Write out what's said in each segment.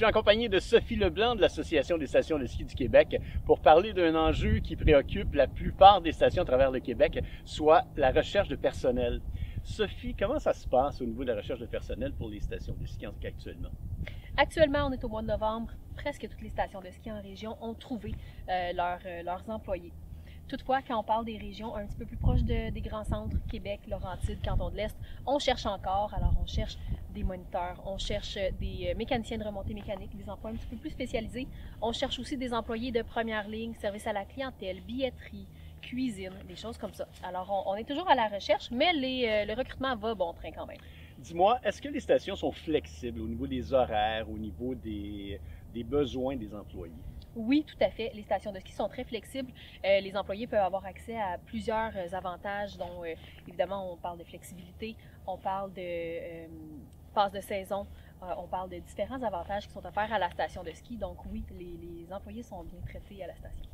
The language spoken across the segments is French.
suis accompagné de Sophie Leblanc de l'Association des stations de ski du Québec pour parler d'un enjeu qui préoccupe la plupart des stations à travers le Québec, soit la recherche de personnel. Sophie, comment ça se passe au niveau de la recherche de personnel pour les stations de ski actuellement? Actuellement, on est au mois de novembre. Presque toutes les stations de ski en région ont trouvé leurs employés. Toutefois, quand on parle des régions un petit peu plus proches des grands centres, Québec, Laurentides, Canton de l'Est, on cherche encore. Alors, on cherche des moniteurs, on cherche des mécaniciens de remontée mécanique, des emplois un petit peu plus spécialisés. On cherche aussi des employés de première ligne, service à la clientèle, billetterie, cuisine, des choses comme ça. Alors, on est toujours à la recherche, mais le recrutement va bon train quand même. Dis-moi, est-ce que les stations sont flexibles au niveau des horaires, au niveau des besoins des employés? Oui, tout à fait. Les stations de ski sont très flexibles. Les employés peuvent avoir accès à plusieurs avantages, dont évidemment on parle de flexibilité, on parle de passe de saison, on parle de différents avantages qui sont offerts à la station de ski. Donc oui, les employés sont bien traités à la station.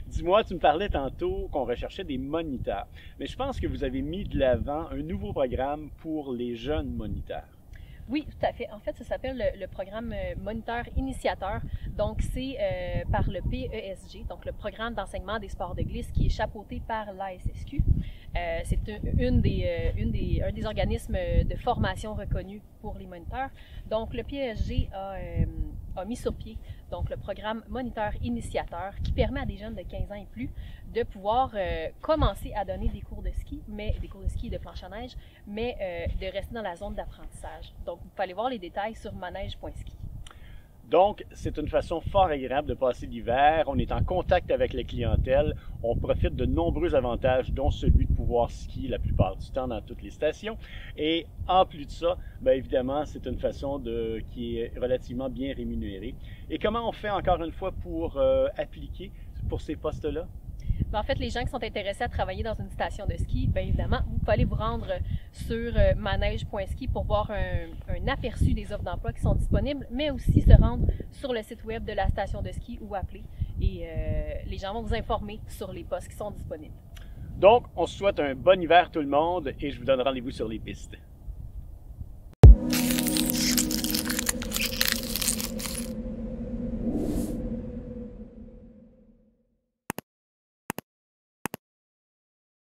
Dis-moi, tu me parlais tantôt qu'on recherchait des moniteurs, mais je pense que vous avez mis de l'avant un nouveau programme pour les jeunes moniteurs. Oui, tout à fait. En fait, ça s'appelle le programme Moniteur Initiateur. Donc, c'est par le PESG, donc le Programme d'enseignement des sports de glisse, qui est chapeauté par l'ASSQ. C'est un des organismes de formation reconnus pour les moniteurs. Donc, le PESG a mis sur pied donc le programme Moniteur Initiateur qui permet à des jeunes de 15 ans et plus de pouvoir commencer à donner des cours de ski, mais des cours de ski et de planche à neige, mais de rester dans la zone d'apprentissage. Donc, vous pouvez aller voir les détails sur manège.ski. Donc, c'est une façon fort agréable de passer l'hiver. On est en contact avec la clientèle. On profite de nombreux avantages, dont celui de pouvoir skier la plupart du temps dans toutes les stations. Et en plus de ça, bien évidemment, c'est une façon qui est relativement bien rémunérée. Et comment on fait encore une fois pour appliquer pour ces postes-là? En fait, les gens qui sont intéressés à travailler dans une station de ski, bien évidemment, vous pouvez aller vous rendre sur manège.ski pour voir un aperçu des offres d'emploi qui sont disponibles, mais aussi se rendre sur le site web de la station de ski ou appeler. Et les gens vont vous informer sur les postes qui sont disponibles. Donc, on se souhaite un bon hiver tout le monde et je vous donne rendez-vous sur les pistes.